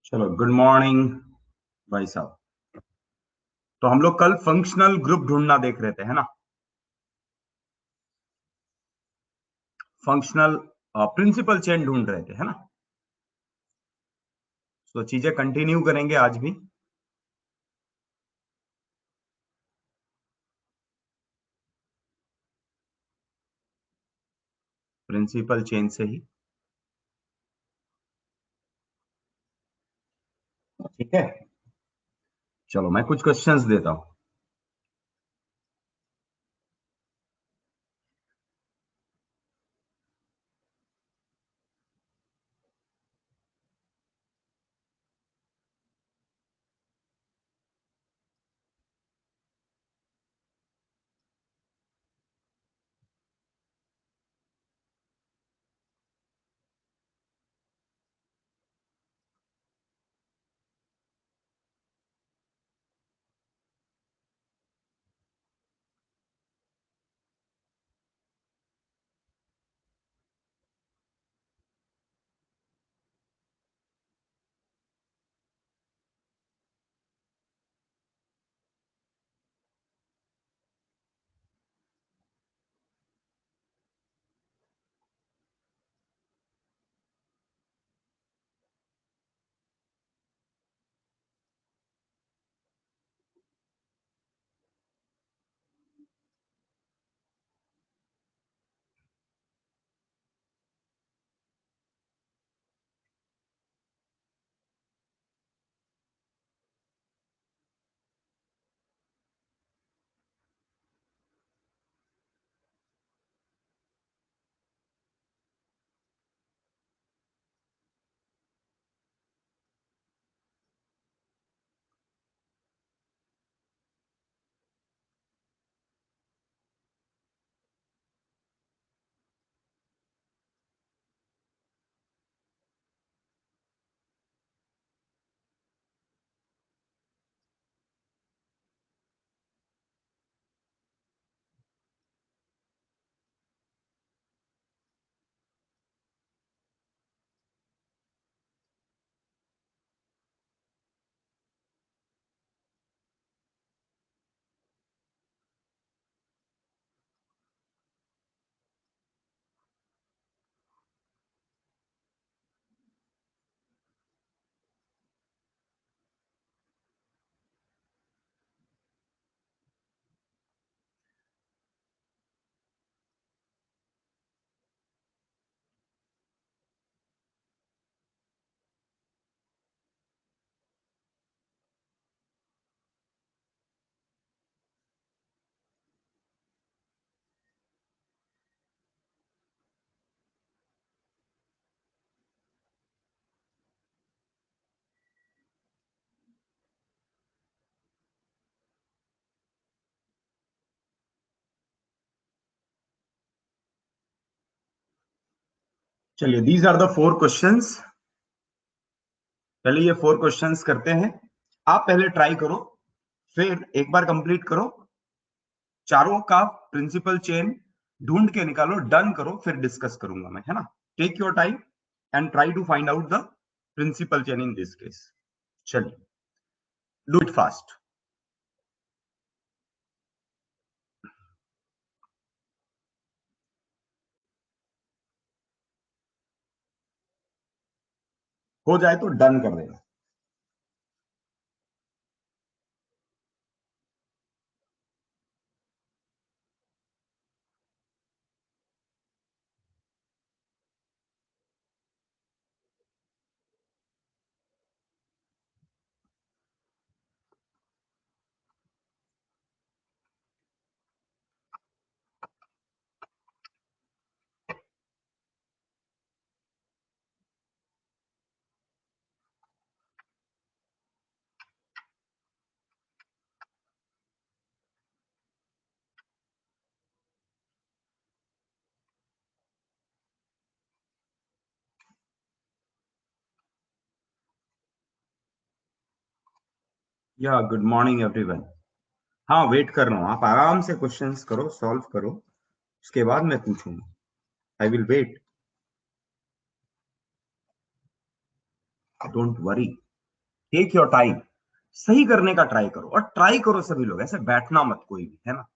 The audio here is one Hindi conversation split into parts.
चलो, गुड मॉर्निंग भाई साहब। तो हम लोग कल फंक्शनल ग्रुप ढूंढना देख रहे थे, है ना। फंक्शनल प्रिंसिपल चेन ढूंढ रहे थे, है ना। तो चीजें कंटिन्यू करेंगे आज भी। प्रिंसिपल चेन से ही, ठीक है। चलो, मैं कुछ क्वेश्चंस देता हूं। चलिए, दीज आर द 4 क्वेश्चंस। पहले ये 4 क्वेश्चंस करते हैं। आप पहले ट्राई करो, फिर एक बार कंप्लीट करो, चारों का प्रिंसिपल चेन ढूंढ के निकालो, डन करो, फिर डिस्कस करूंगा मैं, है ना। Take your time and try to find out the principal chain in this case. चलिए, डू इट फास्ट। हो जाए तो डन कर देना। या गुड मॉर्निंग एवरीवन। हाँ, वेट कर रहा हूँ। आप आराम से क्वेश्चंस करो, सॉल्व करो, उसके बाद मैं पूछूंगा। I will wait, don't worry. Take your time, सही करने का ट्राई करो, और ट्राई करो सभी लोग, ऐसे बैठना मत कोई भी, है ना।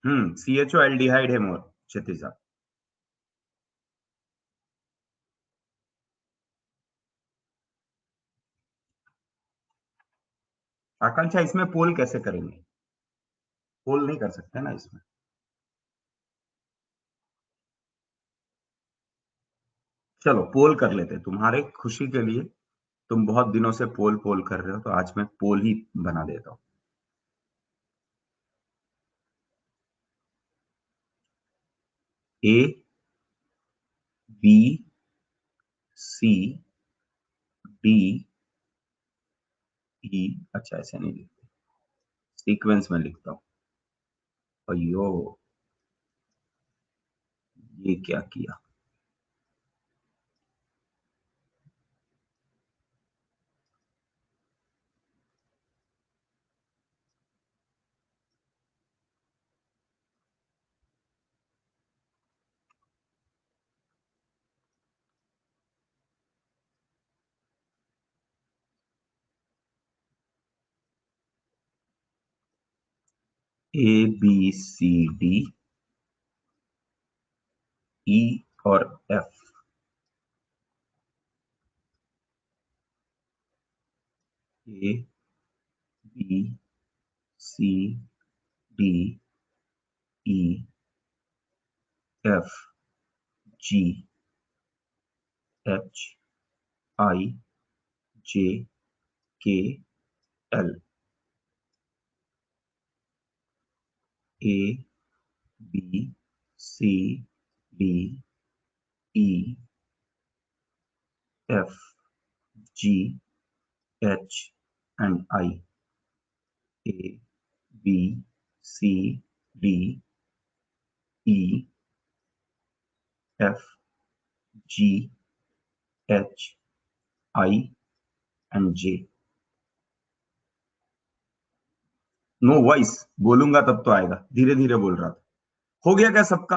CHO एल्डिहाइड है मोर, क्षितिज साहब। आकांक्षा, इसमें पोल कैसे करेंगे? पोल नहीं कर सकते ना इसमें। चलो पोल कर लेते हैं, तुम्हारे खुशी के लिए। तुम बहुत दिनों से पोल पोल कर रहे हो, तो आज मैं पोल ही बना देता हूँ। A, B, C, D, E। अच्छा, ऐसे नहीं लिखते, सीक्वेंस में लिखता हूँ। अयो, ये क्या किया? ABCD, E और F। ABCDEFGHIJKL। ABCDEFGH and I। ABCDEFGHI and J। No voice, बोलूंगा तब तो आएगा, धीरे धीरे बोल रहा था। हो गया क्या सबका?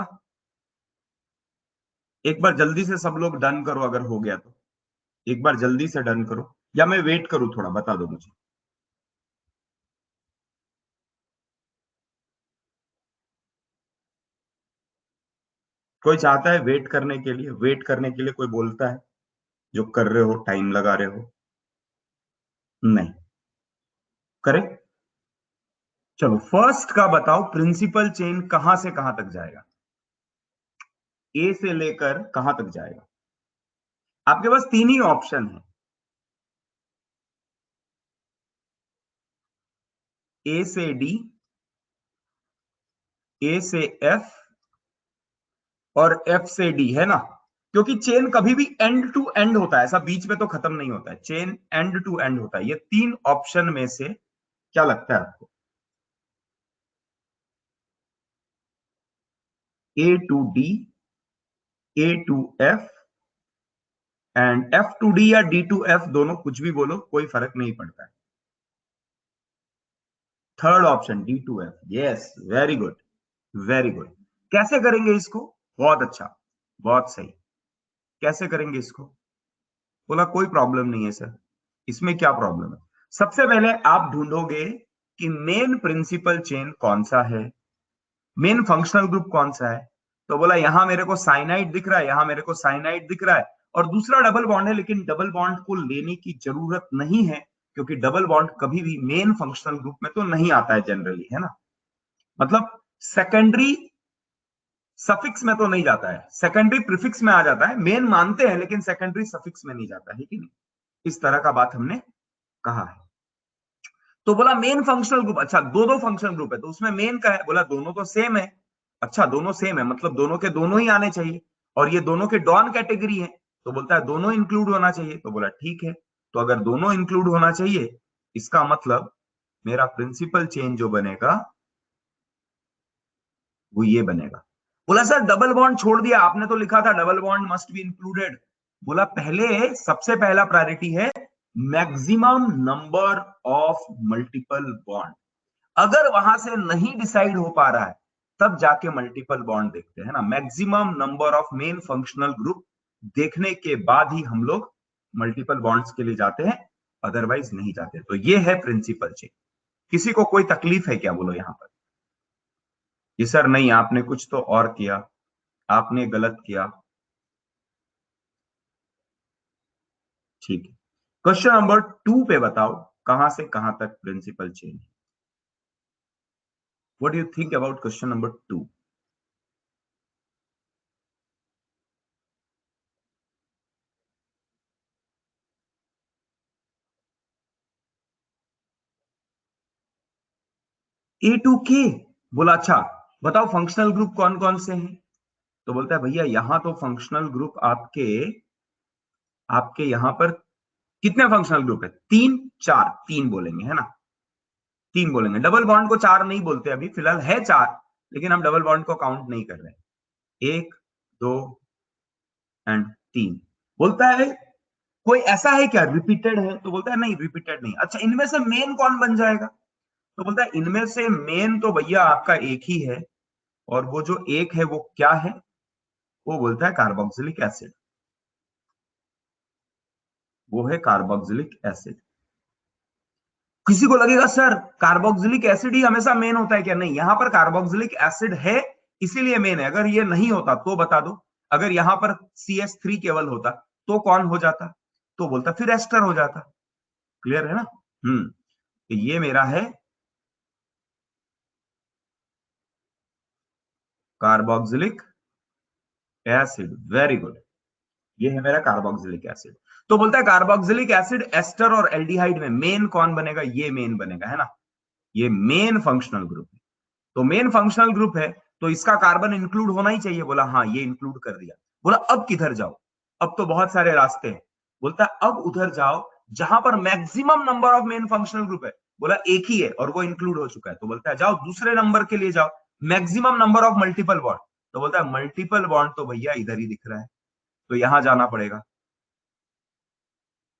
एक बार जल्दी से सब लोग डन करो, अगर हो गया तो एक बार जल्दी से डन करो, या मैं वेट करूं थोड़ा, बता दो मुझे। कोई चाहता है वेट करने के लिए? वेट करने के लिए कोई बोलता है? जो कर रहे हो, टाइम लगा रहे हो? नहीं करे। चलो फर्स्ट का बताओ, प्रिंसिपल चेन कहां से कहां तक जाएगा? ए से लेकर कहां तक जाएगा? आपके पास तीन ही ऑप्शन है, ए से डी, ए से एफ, और एफ से डी, है ना? क्योंकि चेन कभी भी एंड टू एंड होता है, ऐसा बीच में तो खत्म नहीं होता है, चेन एंड टू एंड होता है। ये तीन ऑप्शन में से क्या लगता है आपको? A to D, A to F, and F to D या डी टू एफ, दोनों कुछ भी बोलो, कोई फर्क नहीं पड़ता है। Third option D to F, yes, very good, very good. कैसे करेंगे इसको? बहुत अच्छा, बहुत सही। कैसे करेंगे इसको? बोला कोई प्रॉब्लम नहीं है सर। इसमें क्या प्रॉब्लम है? सबसे पहले आप ढूंढोगे कि मेन प्रिंसिपल चेन कौन सा है, मेन फंक्शनल ग्रुप कौन सा है। तो बोला यहां मेरे को साइनाइड दिख रहा है, यहां मेरे को साइनाइड दिख रहा है, और दूसरा डबल बॉन्ड है, लेकिन डबल बॉन्ड को लेने की जरूरत नहीं है, क्योंकि डबल बॉन्ड कभी भी मेन फंक्शनल ग्रुप में तो नहीं आता है जनरली, है ना? मतलब सेकेंडरी सफिक्स में तो नहीं जाता है, सेकेंडरी प्रीफिक्स में आ जाता है। मेन मानते हैं लेकिन सेकेंडरी सफिक्स में नहीं जाता है कि नहीं? इस तरह का बात हमने कहा है। तो बोला मेन फंक्शनल ग्रुप, अच्छा दो दो फंक्शनल ग्रुप है तो उसमें मेन का है, बोला दोनों तो सेम है। अच्छा दोनों सेम है, मतलब दोनों के दोनों ही आने चाहिए, और ये दोनों के डॉन कैटेगरी है, तो बोलता है दोनों इंक्लूड होना चाहिए। तो बोला ठीक है, तो अगर दोनों इंक्लूड होना चाहिए, इसका मतलब मेरा प्रिंसिपल चेन जो बनेगा वो ये बनेगा। बोला सर डबल बॉन्ड छोड़ दिया आपने, तो लिखा था double bond must be included. बोला पहले, सबसे पहला प्रायोरिटी है maximum number of multiple bond. अगर वहां से नहीं डिसाइड हो पा रहा है, तब जाके मल्टीपल बॉन्ड देखते हैं ना। Maximum number of main functional group देखने के बाद ही हम लोग मल्टीपल बॉन्ड्स के लिए जाते हैं, अदरवाइज नहीं जाते। तो ये है प्रिंसिपल चेन। किसी को कोई तकलीफ है क्या, बोलो यहां पर? ये सर नहीं, आपने कुछ तो और किया, आपने गलत किया। ठीक है, क्वेश्चन नंबर 2 पे बताओ, कहां से कहां तक प्रिंसिपल चेन है? What do you think about question number 2? A to K. बोला अच्छा बताओ फंक्शनल ग्रुप कौन कौन से हैं? तो बोलता है भैया यहां तो फंक्शनल ग्रुप आपके आपके यहां पर कितने फंक्शनल ग्रुप है? तीन, चार, तीन बोलेंगे, है ना? तीन बोलेंगे, डबल बॉन्ड को चार नहीं बोलते, अभी फिलहाल है चार, लेकिन हम डबल बॉन्ड को काउंट नहीं कर रहे। एक, दो एंड तीन। बोलता है कोई ऐसा है क्या रिपीटेड है? तो बोलता है नहीं, रिपीटेड नहीं। अच्छा इनमें से मेन कौन बन जाएगा? तो बोलता है इनमें से मेन तो भैया आपका एक ही है, और वो जो एक है वो क्या है? वो बोलता है कार्बोक्सिलिक एसिड। वो है कार्बोक्सिलिक एसिड। किसी को लगेगा सर कार्बोक्सिलिक एसिड ही हमेशा मेन होता है क्या? नहीं, यहां पर कार्बोक्सिलिक एसिड है इसीलिए मेन है। अगर ये नहीं होता तो बता दो, अगर यहां पर CH3 केवल होता तो कौन हो जाता? तो बोलता फिर एस्टर हो जाता। क्लियर है ना? तो ये मेरा है कार्बोक्सिलिक एसिड, वेरी गुड। ये है मेरा कार्बोक्सिलिक एसिड। तो बोलता है कार्बोक्सिलिक एसिड एस्टर और एल्डिहाइड में मेन कौन बनेगा? ये मेन बनेगा, है ना? ये मेन फंक्शनल ग्रुप है। तो मेन फंक्शनल ग्रुप है तो इसका कार्बन इंक्लूड होना ही चाहिए। बोला हाँ, ये इंक्लूड कर दिया। बोला अब किधर जाओ? अब तो बहुत सारे रास्ते हैं। बोलता है अब उधर जाओ जहां पर maximum number of main functional group है। बोला एक ही है और वो इंक्लूड हो चुका है। तो बोलता है जाओ दूसरे नंबर के लिए जाओ, maximum number of multiple bond. तो बोलता है मल्टीपल बॉन्ड तो भैया इधर ही दिख रहा है, तो यहां जाना पड़ेगा।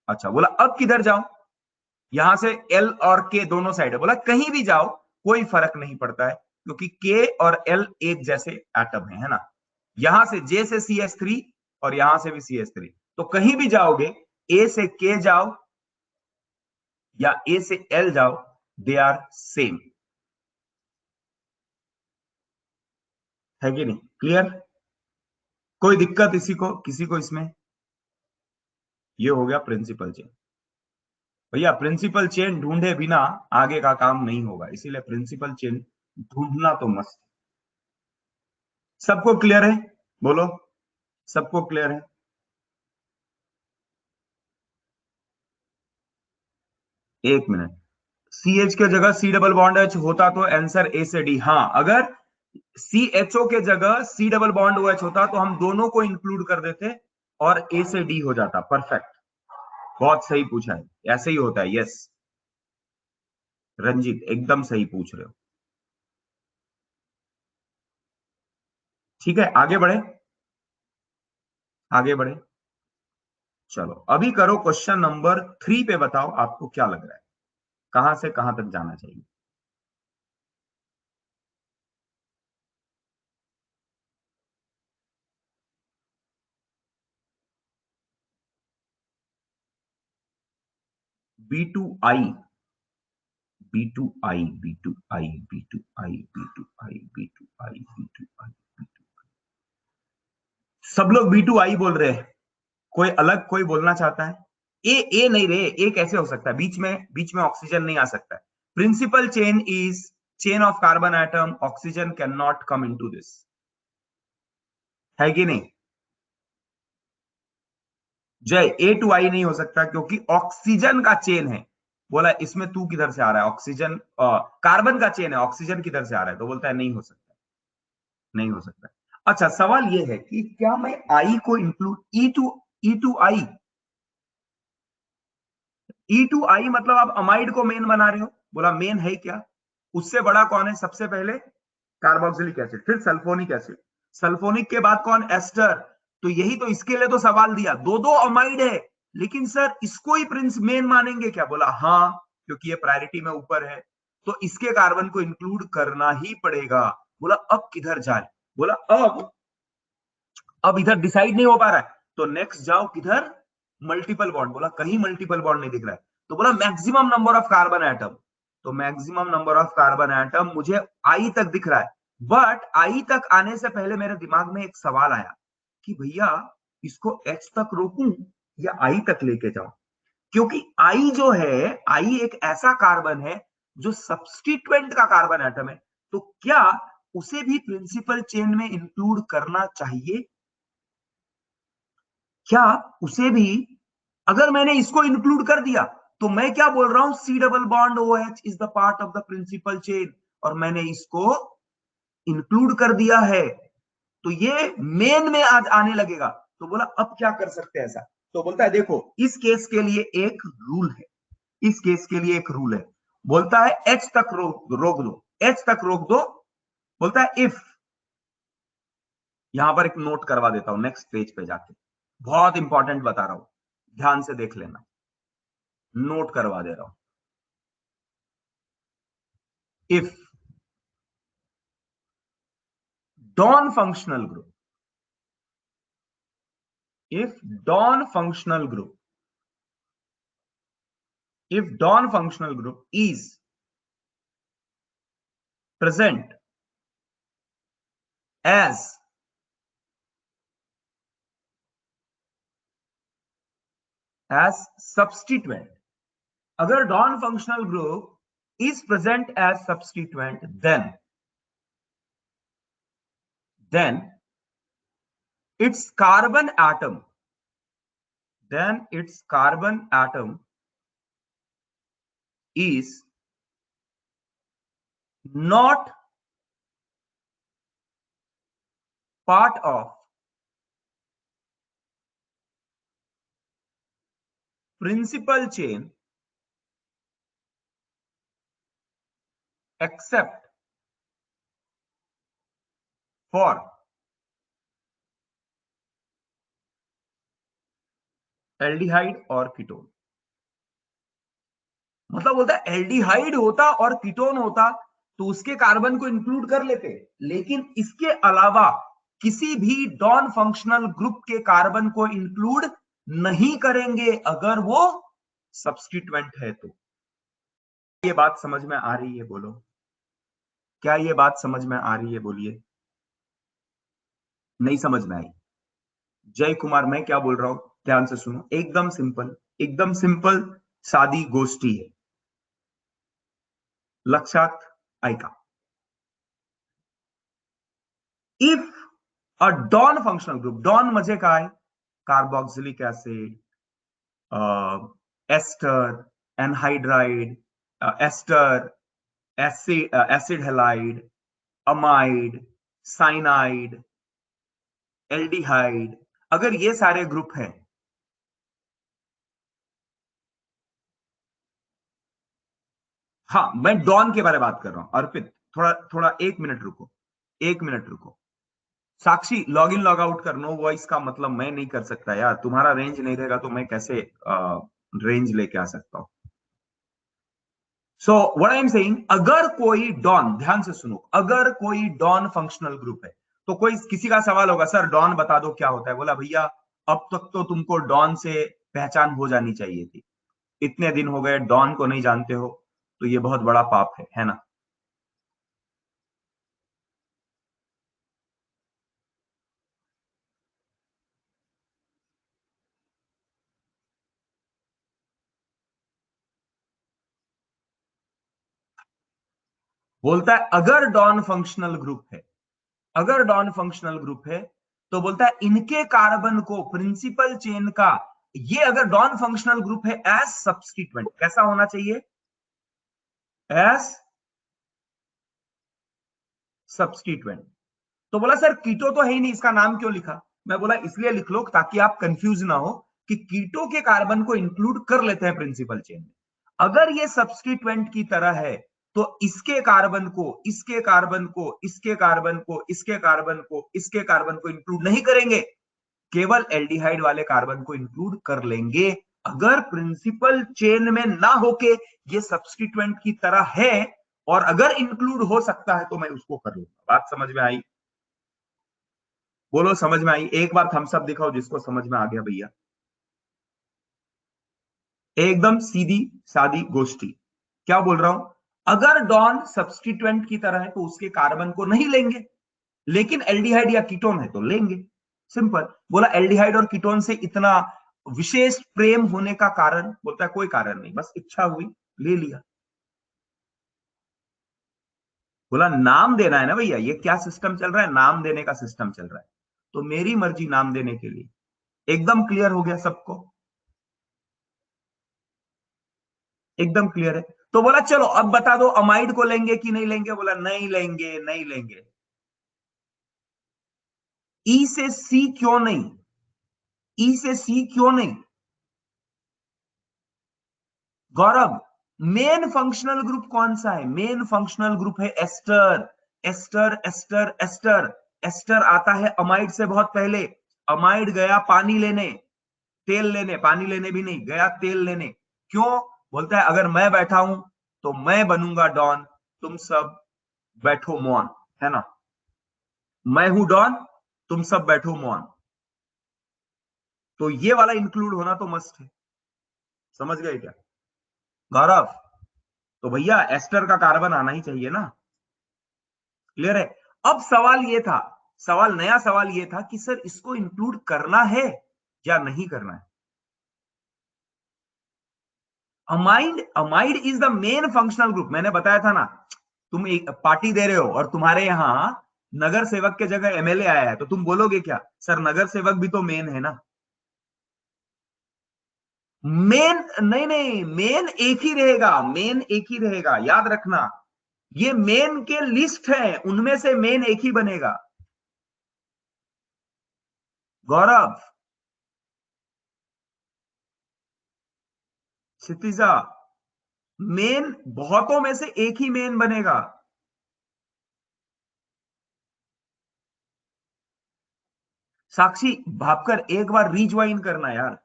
अच्छा बोला अब किधर जाओ? यहां से एल और के दोनों साइड है। बोला कहीं भी जाओ कोई फर्क नहीं पड़ता है, क्योंकि के और एल एक जैसे एटम है ना? यहां से जे से CH3 और यहां से भी CH3। तो कहीं भी जाओगे, A से K जाओ या A से L जाओ, दे आर सेम, है कि नहीं? क्लियर? कोई दिक्कत किसी को इसमें? ये हो गया प्रिंसिपल चेन। भैया प्रिंसिपल चेन ढूंढे बिना आगे का काम नहीं होगा, इसीलिए प्रिंसिपल चेन ढूंढना तो मस्त। सबको क्लियर है? बोलो, सबको क्लियर है? एक मिनट, CH के जगह C डबल बॉन्ड H होता तो आंसर A से D। हाँ, अगर CHO के जगह C डबल बॉन्ड OH होता तो हम दोनों को इंक्लूड कर देते और A से D हो जाता। परफेक्ट, बहुत सही पूछा है, ऐसे ही होता है। यस रंजीत, एकदम सही पूछ रहे हो। ठीक है, आगे बढ़े, आगे बढ़े। चलो अभी करो क्वेश्चन नंबर 3 पे, बताओ आपको क्या लग रहा है, कहां से कहां तक जाना चाहिए? B2I, B2I, B2I, B2I, B2I, B2I, B2I, सब लोग B2I बोल रहे हैं, कोई अलग कोई बोलना चाहता है? ए नहीं रे, ए कैसे हो सकता है? बीच में ऑक्सीजन नहीं आ सकता है। Principal chain is chain of carbon atom, oxygen can not come into this, है कि नहीं? जय, A to I नहीं हो सकता क्योंकि ऑक्सीजन का चेन है। बोला इसमें तू किधर से आ रहा है? ऑक्सीजन कार्बन का चेन है, ऑक्सीजन किधर से आ रहा है? तो बोलता है नहीं हो सकता, नहीं हो सकता। अच्छा सवाल यह है कि क्या मैं आई को इंक्लूड, E to I मतलब आप अमाइड को मेन बना रहे हो? बोला मेन है क्या? उससे बड़ा कौन है सबसे पहले? कार्बोक्सिलिक एसिड, फिर सल्फोनिक एसिड, सल्फोनिक के बाद कौन? एस्टर। तो यही तो, इसके लिए तो सवाल दिया, दो दो अमाइड है, लेकिन सर इसको ही प्रिंस मेन मानेंगे क्या? बोला हाँ, क्योंकि ये प्रायोरिटी में ऊपर है, तो इसके कार्बन को इंक्लूड करना ही पड़ेगा। बोला अब किधर जाए? बोला अब इधर डिसाइड नहीं हो पा रहा है, तो नेक्स्ट जाओ किधर? Multiple bond. बोला कहीं मल्टीपल बॉन्ड नहीं दिख रहा है, तो बोला maximum number of carbon atom. तो maximum number of carbon atom मुझे आई तक दिख रहा है, बट आई तक आने से पहले मेरे दिमाग में एक सवाल आया कि भैया इसको एच तक रोकूं या आई तक लेके जाऊं? क्योंकि आई जो है, आई एक ऐसा कार्बन है जो सब्स्टिट्यूएंट का कार्बन एटम है, तो क्या उसे भी प्रिंसिपल चेन में इंक्लूड करना चाहिए? क्या उसे भी, अगर मैंने इसको इंक्लूड कर दिया तो मैं क्या बोल रहा हूं? C double bond O H is the part of the principal chain, और मैंने इसको इंक्लूड कर दिया है, तो ये मेन में आज आने लगेगा। तो बोला अब क्या कर सकते हैं ऐसा? तो बोलता है देखो इस केस के लिए एक रूल है, इस केस के लिए एक रूल है, बोलता है एच तक रोक दो, एच तक रोक दो। बोलता है इफ, यहां पर एक नोट करवा देता हूं नेक्स्ट पेज पे जाके, बहुत इंपॉर्टेंट बता रहा हूं, ध्यान से देख लेना, नोट करवा दे रहा हूं। If dawn functional group, if Dawn functional group, if Dawn functional group is present as substituent, अगर Dawn functional group is present as substituent, then its carbon atom, then its carbon atom is not part of principal chain except for aldehyde और कीटोन। मतलब बोलता है एल्डिहाइड होता और कीटोन होता तो उसके कार्बन को इंक्लूड कर लेते, लेकिन इसके अलावा किसी भी डॉन फंक्शनल ग्रुप के कार्बन को इंक्लूड नहीं करेंगे अगर वो सब्स्टिट्यूएंट है। तो ये बात समझ में आ रही है? बोलो, क्या ये बात समझ में आ रही है? बोलिए। नहीं समझ में आई? जय कुमार, मैं क्या बोल रहा हूं ध्यान से सुनो, एकदम सिंपल, एकदम सिंपल सादी गोष्टी है, लक्षात ऐका। If a dawn functional group, dawn म्हणजे काय? Carboxylic acid, ester, anhydride, ester, acid halide, amide, cyanide, aldehyde, अगर ये सारे ग्रुप हैं, हाँ मैं डॉन के बारे में बात कर रहा हूं अर्पित, थोड़ा थोड़ा 1 मिनट रुको, 1 मिनट रुको। साक्षी लॉग इन लॉग आउट कर, नो वॉइस का मतलब मैं नहीं कर सकता यार, तुम्हारा रेंज नहीं रहेगा तो मैं कैसे रेंज लेके आ सकता हूं। So what I am saying, अगर कोई डॉन, ध्यान से सुनो, अगर कोई डॉन फंक्शनल ग्रुप है तो कोई किसी का सवाल होगा, सर डॉन बता दो क्या होता है। बोला भैया अब तक तो तुमको डॉन से पहचान हो जानी चाहिए थी, इतने दिन हो गए डॉन को नहीं जानते हो, तो ये बहुत बड़ा पाप है ना? बोलता है अगर डॉन फंक्शनल ग्रुप है, अगर डॉन फंक्शनल ग्रुप है तो बोलता है इनके कार्बन को प्रिंसिपल चेन का, ये अगर डॉन फंक्शनल ग्रुप है एज सब्स्टिट्यूएंट कैसा होना चाहिए? As substituent. तो बोला सर कीटो तो है ही नहीं, इसका नाम क्यों लिखा? मैं बोला इसलिए लिख लो ताकि आप कंफ्यूज ना हो कि कीटो के कार्बन को इंक्लूड कर लेते हैं प्रिंसिपल चेन में। अगर ये सब्स्टिट्यूएंट की तरह है तो इसके कार्बन को, इसके कार्बन को, इसके कार्बन को, इसके कार्बन को, इसके कार्बन को इंक्लूड नहीं करेंगे, केवल एल्डिहाइड वाले कार्बन को इंक्लूड कर लेंगे। अगर प्रिंसिपल चेन में ना होके ये सब्स्टिट्यूएंट की तरह है और अगर इंक्लूड हो सकता है तो मैं उसको कर लूंगा। बात समझ में आई? बोलो समझ में आई? एक बार थम्स अप दिखाओ जिसको समझ में आ गया भैया। एकदम सीधी सादी गोष्ठी। क्या बोल रहा हूं? अगर डॉन सब्स्टिट्यूएंट की तरह है तो उसके कार्बन को नहीं लेंगे, लेकिन एल्डिहाइड या कीटोन है तो लेंगे। सिंपल। बोला एल्डिहाइड और कीटोन से इतना विशेष प्रेम होने का कारण? बोलता है कोई कारण नहीं, बस इच्छा हुई ले लिया। बोला नाम देना है ना भैया, ये क्या सिस्टम चल रहा है, नाम देने का सिस्टम चल रहा है, तो मेरी मर्जी नाम देने के लिए। एकदम क्लियर हो गया सबको? एकदम क्लियर है? तो बोला चलो अब बता दो अमाइड को लेंगे कि नहीं लेंगे? बोला नहीं लेंगे, नहीं लेंगे। ई से सी क्यों नहीं? ई से सी क्यों नहीं? गौरव, मेन फंक्शनल ग्रुप कौन सा है? मेन फंक्शनल ग्रुप है ester, ester, ester, ester. Ester आता है अमाइड से बहुत पहले। अमाइड गया पानी लेने, तेल लेने, पानी लेने भी नहीं गया, तेल लेने। क्यों? बोलता है अगर मैं बैठा हूं तो मैं बनूंगा डॉन, तुम सब बैठो मौन, है ना? मैं हूं डॉन, तुम सब बैठो मौन। तो ये वाला इंक्लूड होना तो मस्ट है। समझ गए क्या गौरव? तो भैया एस्टर का कार्बन आना ही चाहिए ना। क्लियर है? अब सवाल ये था, सवाल, नया सवाल ये था कि सर इसको इंक्लूड करना है या नहीं करना है? Amide, amide is the main functional group. मैंने बताया था ना, तुम एक पार्टी दे रहे हो और तुम्हारे यहां नगर सेवक के जगह एमएलए आया है तो तुम बोलोगे क्या, सर नगर सेवक भी तो मेन है ना? मेन नहीं, नहीं मेन एक ही रहेगा, मेन एक ही रहेगा, याद रखना। ये मेन के लिस्ट है, उनमें से मेन एक ही बनेगा। गौरव, क्षितिजा, मेन बहुतों में से एक ही मेन बनेगा। साक्षी भापकर एक बार रिज्वाइन करना यार।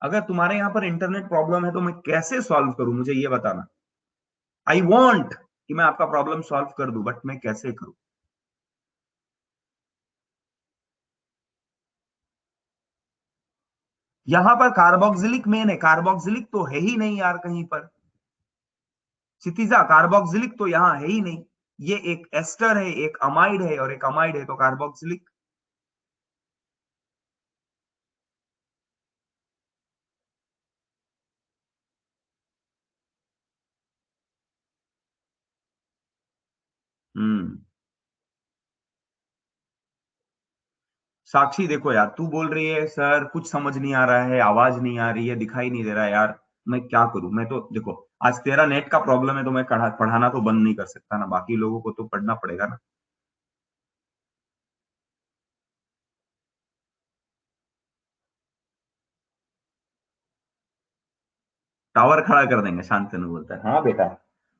अगर तुम्हारे यहां पर इंटरनेट प्रॉब्लम है तो मैं कैसे सॉल्व करूं, मुझे ये बताना। आई वॉन्ट कि मैं आपका प्रॉब्लम सॉल्व कर दूं, बट मैं कैसे करूं? यहां पर कार्बोक्सिलिक मेन है, कार्बोक्सिलिक तो है ही नहीं यार कहीं पर। क्षितिजा कार्बोक्सिलिक तो यहां है ही नहीं। ये एक एस्टर है, एक अमाइड है, और एक अमाइड है, तो कार्बोक्सिलिक। हम्म। साक्षी देखो यार, तू बोल रही है सर कुछ समझ नहीं आ रहा है, आवाज नहीं आ रही है, दिखाई नहीं दे रहा है यार, मैं क्या करूं। मैं तो देखो, आज तेरा नेट का प्रॉब्लम है तो मैं पढ़ाना तो बंद नहीं कर सकता ना, बाकी लोगों को तो पढ़ना पड़ेगा ना। टावर खड़ा कर देंगे, शांतनु बोलता है। हाँ बेटा,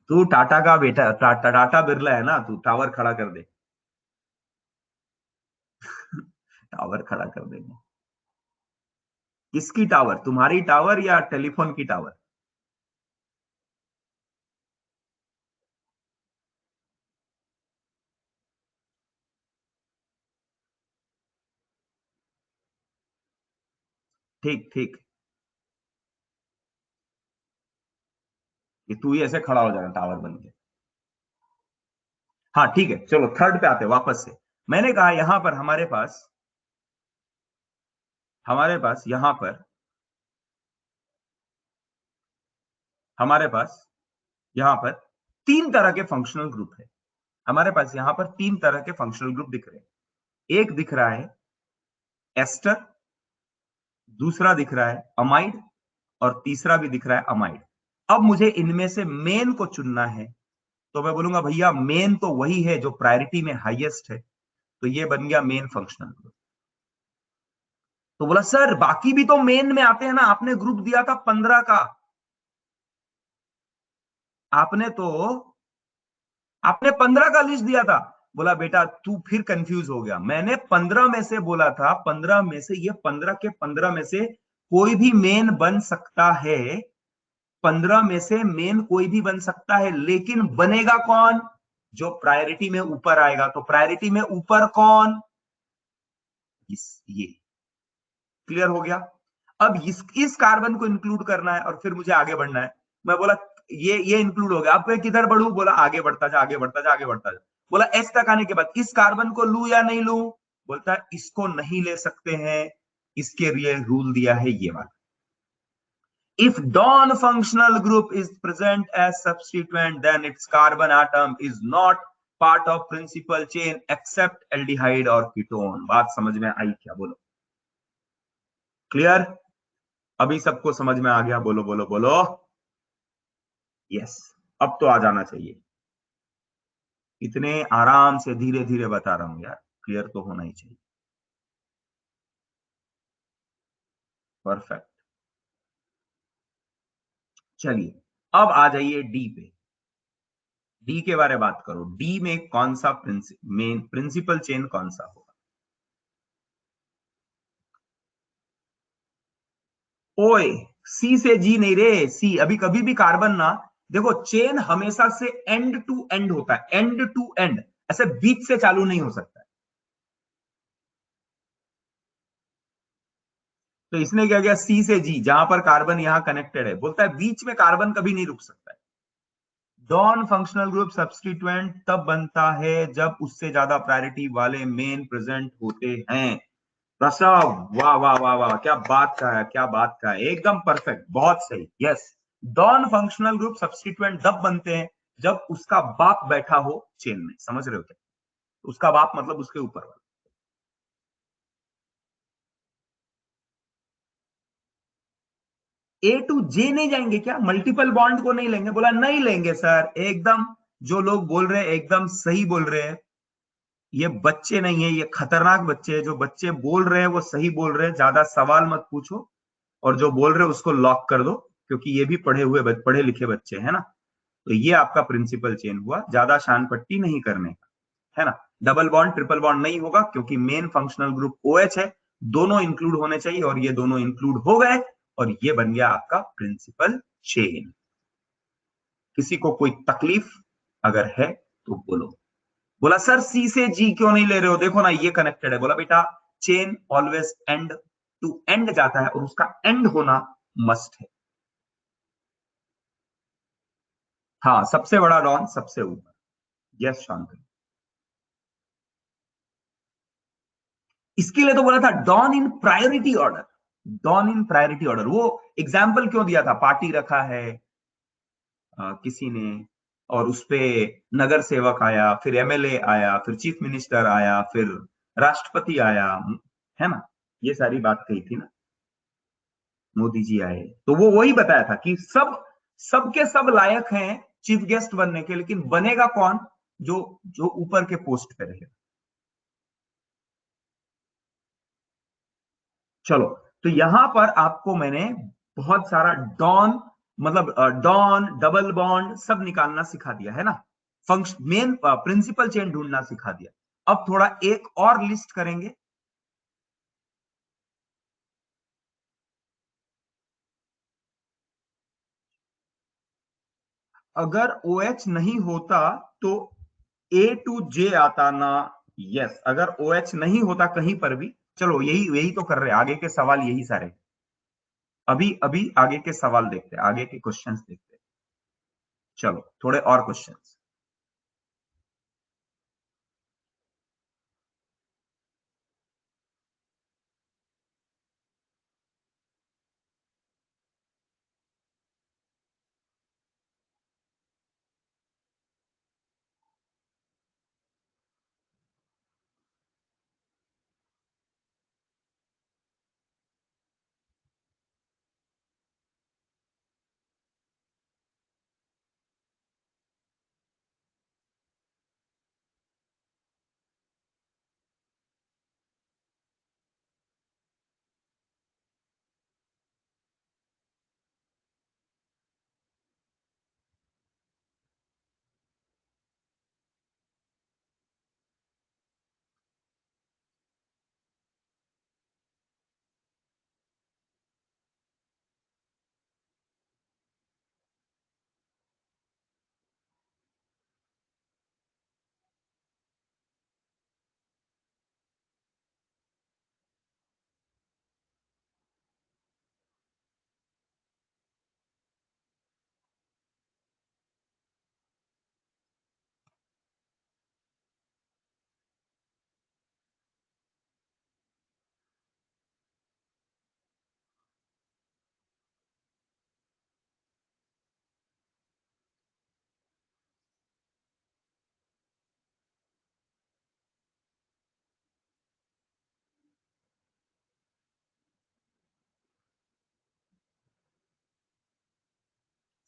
तू टाटा का बेटा, टाटा बिरला है ना, तू टावर खड़ा कर दे। टावर खड़ा कर देंगे। किसकी टावर, तुम्हारी टावर या टेलीफोन की टावर? ठीक ठीक। कि तू ही ऐसे खड़ा हो जाएगा टावर बन के। हाँ ठीक है, चलो थर्ड पे आते हैं वापस से। मैंने कहा यहां पर हमारे पास हमारे पास यहां पर तीन तरह के फंक्शनल ग्रुप है। हमारे पास यहां पर तीन तरह के फंक्शनल ग्रुप दिख रहे हैं। एक दिख रहा है एस्टर, दूसरा दिख रहा है अमाइड, और तीसरा भी दिख रहा है अमाइड। अब मुझे इनमें से मेन को चुनना है, तो मैं बोलूंगा भैया मेन तो वही है जो प्रायोरिटी में हाईएस्ट है, तो ये बन गया मेन फंक्शनल ग्रुप। तो बोला सर बाकी भी तो मेन में आते हैं ना, आपने ग्रुप दिया था 15 का। आपने तो आपने 15 का लिस्ट दिया था। बोला बेटा तू फिर कंफ्यूज हो गया, मैंने 15 में से बोला था, 15 में से, ये 15 के 15 में से कोई भी मेन बन सकता है। 15 में से मेन कोई भी बन सकता है, लेकिन बनेगा कौन? जो प्रायोरिटी में ऊपर आएगा। तो प्रायोरिटी में ऊपर कौन? ये क्लियर हो गया। अब इस कार्बन को इंक्लूड करना है और फिर मुझे आगे बढ़ना है। मैं बोला ये इंक्लूड हो गया, अब मैं किधर बढ़ू? बोला आगे बढ़ता जा, आगे बढ़ता जा, आगे बढ़ता जा। बोला एस तक आने के बाद इस कार्बन को लू या नहीं लू? बोलता है इसको नहीं ले सकते हैं, इसके लिए रूल दिया है ये वाला। If non-functional group is present as substituent, then its carbon atom is not part of principal chain except aldehyde or ketone। बात समझ में आई क्या? बोलो। क्लियर? अभी सबको समझ में आ गया? बोलो बोलो बोलो। यस। अब तो आ जाना चाहिए। इतने आराम से धीरे धीरे बता रहा हूं यार, क्लियर तो होना ही चाहिए। परफेक्ट। चलिए अब आ जाइए डी पे। डी के बारे में बात करो। डी में कौन सा मेन प्रिंसिपल चेन कौन सा होगा? ओए, सी से जी नहीं रे, सी अभी कभी भी कार्बन ना, देखो चेन हमेशा से एंड टू एंड होता है, एंड टू एंड, ऐसे बीच से चालू नहीं हो सकता है। तो इसने क्या किया, सी से जी, जहां पर कार्बन यहां कनेक्टेड है, बोलता है बीच में कार्बन कभी नहीं रुक सकता है। डॉन फंक्शनल ग्रुप सब्स्टिट्यूएंट तब बनता है जब उससे ज्यादा प्रायोरिटी वाले मेन प्रेजेंट होते हैं। प्रसव, वाह वाह वाह वाह, क्या बात का है, क्या बात का है, एकदम परफेक्ट, बहुत सही। Yes, dawn functional group substituent तब बनते हैं जब उसका बाप बैठा हो चेन में। समझ रहे हो क्या? उसका बाप मतलब उसके ऊपर वाला। ए टू जे नहीं जाएंगे क्या? मल्टीपल बॉन्ड को नहीं लेंगे? बोला नहीं लेंगे सर, एकदम जो लोग बोल रहे हैं एकदम सही बोल रहे हैं। ये बच्चे नहीं है, ये खतरनाक बच्चे हैं। जो बच्चे बोल रहे हैं वो सही बोल रहे हैं, ज्यादा सवाल मत पूछो, और जो बोल रहे हो उसको लॉक कर दो, क्योंकि ये भी पढ़े लिखे बच्चे हैं ना। तो ये आपका प्रिंसिपल चेन हुआ, ज्यादा शान पट्टी नहीं करने का, है ना। डबल बॉन्ड ट्रिपल बॉन्ड नहीं होगा, क्योंकि मेन फंक्शनल ग्रुप OH है, दोनों इंक्लूड होने चाहिए, और ये दोनों इंक्लूड हो गए, और ये बन गया आपका प्रिंसिपल चेन। किसी को कोई तकलीफ अगर है तो बोलो। बोला सर सी से जी क्यों नहीं ले रहे हो? देखो ना ये कनेक्टेड है। बोला बेटा chain always end to end जाता है और उसका एंड होना मस्ट है। हाँ, सबसे बड़ा डॉन सबसे ऊपर। यस शांति। इसके लिए तो बोला था dawn in priority order. Dawn in priority order, वो एग्जाम्पल क्यों दिया था? पार्टी रखा है किसी ने, और उसपे नगर सेवक आया, फिर एमएलए आया, फिर चीफ मिनिस्टर आया, फिर राष्ट्रपति आया, है ना? ये सारी बात कही थी ना। मोदी जी आए तो वो वही बताया था कि सब सबके सब लायक हैं चीफ गेस्ट बनने के, लेकिन बनेगा कौन? जो जो ऊपर के पोस्ट पे रहे। चलो, तो यहां पर आपको मैंने बहुत सारा डॉन, मतलब डॉन, डबल बॉन्ड सब निकालना सिखा दिया है ना। फंक्शन, मेन प्रिंसिपल चेन ढूंढना सिखा दिया। अब थोड़ा एक और लिस्ट करेंगे। अगर ओ एच नहीं होता तो ए टू जे आता ना। यस, अगर ओ एच नहीं होता कहीं पर भी। चलो, यही यही तो कर रहे हैं, आगे के सवाल यही सारे। अभी अभी आगे के सवाल देखते हैं, आगे के क्वेश्चंस देखते हैं। चलो, थोड़े और क्वेश्चंस।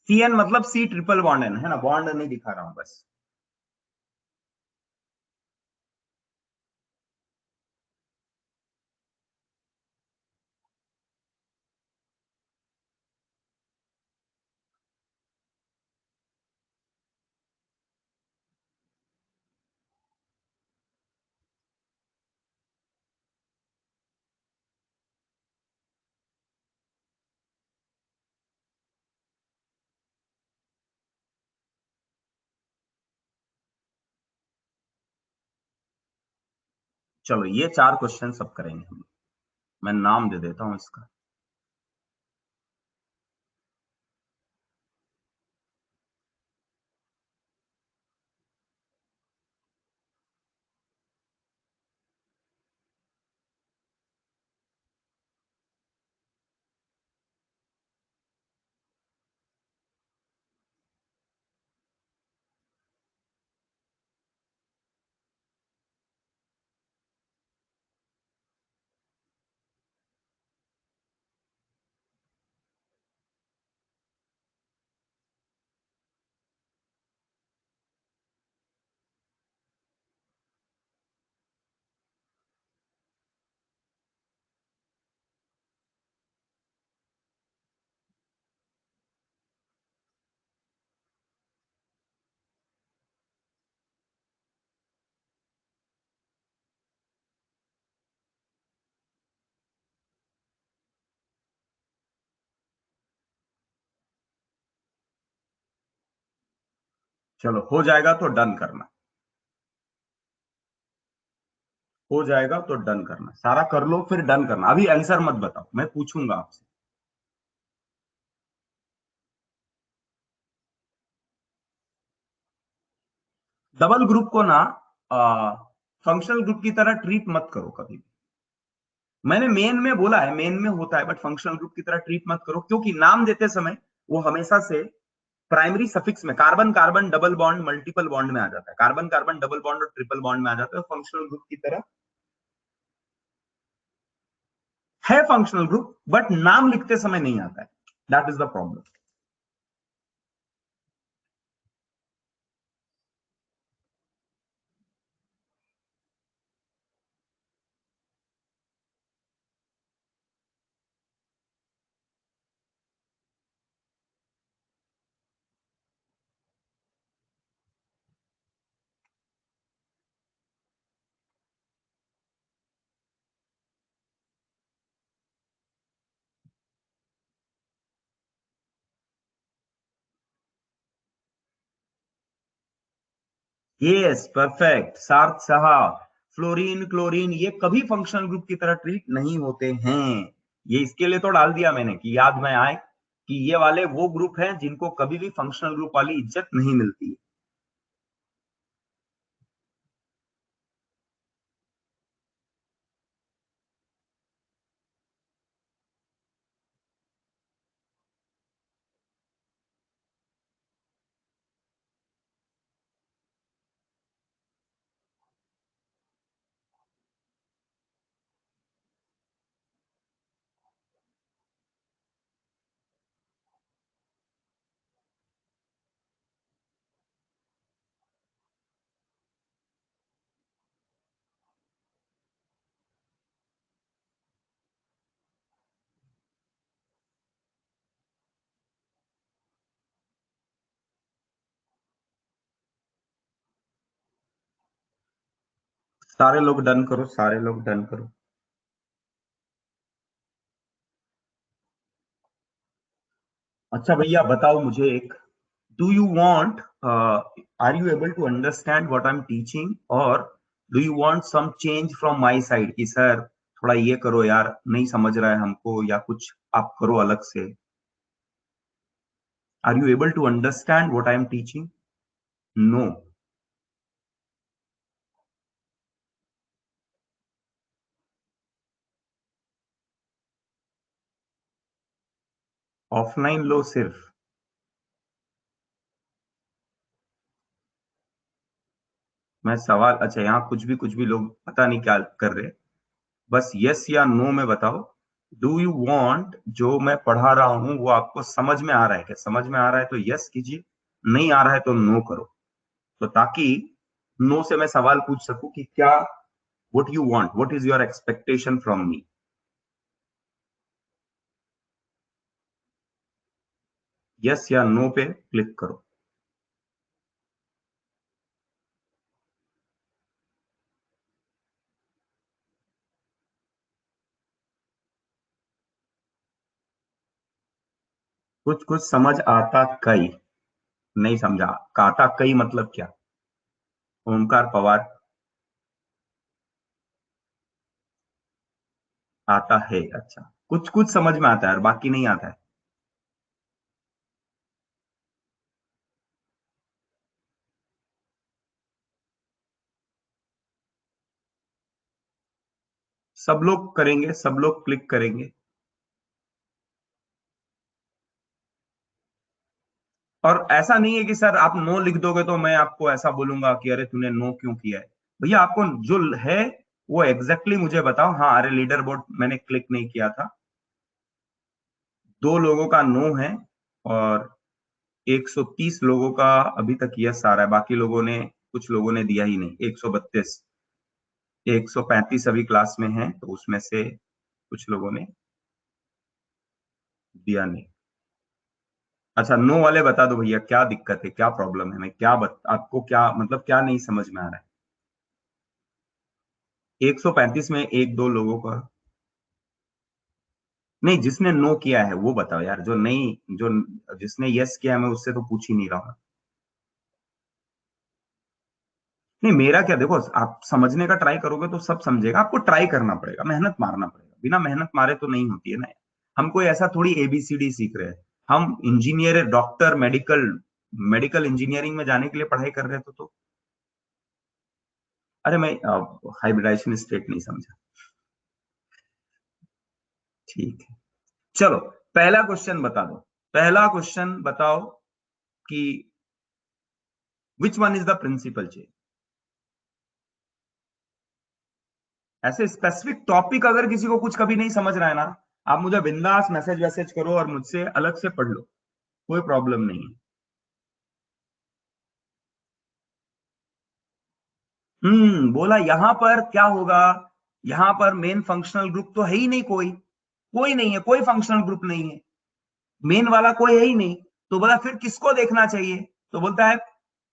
सी एन मतलब सी ट्रिपल बॉन्ड एन, है ना? बॉन्ड नहीं दिखा रहा हूं बस। चलो, ये चार क्वेश्चन सब करेंगे हम। मैं नाम दे देता हूं इसका। चलो, हो जाएगा तो डन करना। हो जाएगा तो डन करना, सारा कर लो फिर डन करना। अभी आंसर मत बताओ, मैं पूछूंगा आपसे। डबल ग्रुप को ना फंक्शनल ग्रुप की तरह ट्रीट मत करो कभी भी। मैंने मेन में बोला है, मेन में होता है, बट फंक्शनल ग्रुप की तरह ट्रीट मत करो, क्योंकि नाम देते समय वो हमेशा से प्राइमरी सफिक्स में carbon carbon double bond multiple bond में आ जाता है, कार्बन कार्बन डबल बॉन्ड और ट्रिपल बॉन्ड में आ जाता है, फंक्शनल ग्रुप की तरह है फंक्शनल ग्रुप, बट नाम लिखते समय नहीं आता है। That is the problem. Yes perfect सार्थ साहब। फ्लोरीन क्लोरीन ये कभी फंक्शनल ग्रुप की तरह ट्रीट नहीं होते हैं। ये इसके लिए तो डाल दिया मैंने कि याद में आए कि ये वाले वो ग्रुप हैं जिनको कभी भी फंक्शनल ग्रुप वाली इज्जत नहीं मिलती है। सारे लोग डन करो, सारे लोग डन करो। अच्छा भैया बताओ मुझे एक, do you want, are you able to understand what I am teaching, और do you want some change from my side कि सर थोड़ा ये करो यार, नहीं समझ रहा है हमको, या कुछ आप करो अलग से। Are you able to understand what I am teaching? No. Offline लो सिर्फ। मैं सवाल, अच्छा यहाँ कुछ भी लोग पता नहीं क्या कर रहे, बस यस या नो में बताओ। डू यू वांट, जो मैं पढ़ा रहा हूं वो आपको समझ में आ रहा है क्या? समझ में आ रहा है तो यस कीजिए, नहीं आ रहा है तो नो करो। तो ताकि नो से मैं सवाल पूछ सकूं कि क्या, what you want, what is your expectation from me. Yes या नो पे क्लिक करो। कुछ कुछ समझ आता कई। नहीं समझा, काता कई मतलब क्या? ओमकार पवार। आता है, अच्छा। कुछ कुछ समझ में आता है और बाकी नहीं आता है। सब लोग करेंगे, सब लोग क्लिक करेंगे। और ऐसा नहीं है कि सर आप नो लिख दोगे तो मैं आपको ऐसा बोलूंगा कि अरे तूने नो क्यों किया है। भैया आपको जो है वो एग्जैक्टली मुझे बताओ। हाँ, अरे लीडर बोर्ड मैंने क्लिक नहीं किया था। दो लोगों का नो है और 130 लोगों का अभी तक यस आ रहा है, बाकी लोगों ने, कुछ लोगों ने दिया ही नहीं। 132, 135 अभी क्लास में है तो उसमें से कुछ लोगों ने दिया नहीं। अच्छा, नो वाले बता दो भैया, क्या दिक्कत है, क्या प्रॉब्लम है, मैं क्या आपको क्या मतलब, क्या नहीं समझ में आ रहा है? 135 में एक दो लोगों का नहीं, जिसने नो किया है वो बताओ यार, जो नहीं, जो जिसने यस किया है मैं उससे तो पूछ ही नहीं रहा हूँ। नहीं मेरा क्या, देखो आप समझने का ट्राई करोगे तो सब समझेगा, आपको ट्राई करना पड़ेगा, मेहनत मारना पड़ेगा, बिना मेहनत मारे तो नहीं होती है ना। हम कोई ऐसा थोड़ी एबीसीडी सीख रहे हैं, हम engineer, doctor, medical medical engineering में जाने के लिए पढ़ाई कर रहे थे तो। अरे मैं हाइब्रिडाइजेशन स्टेट नहीं समझा। ठीक है, चलो पहला क्वेश्चन बता दो, पहला क्वेश्चन बताओ कि which one is the principal chain. ऐसे स्पेसिफिक टॉपिक अगर किसी को कुछ कभी नहीं समझ रहा है ना, आप मुझे बिंदास मैसेज वैसेज करो और मुझसे अलग से पढ़ लो, कोई प्रॉब्लम नहीं है। बोला यहां पर क्या होगा, यहां पर मेन फंक्शनल ग्रुप तो है ही नहीं, कोई कोई नहीं है, कोई फंक्शनल ग्रुप नहीं है, मेन वाला कोई है ही नहीं। तो बोला फिर किसको देखना चाहिए, तो बोलता है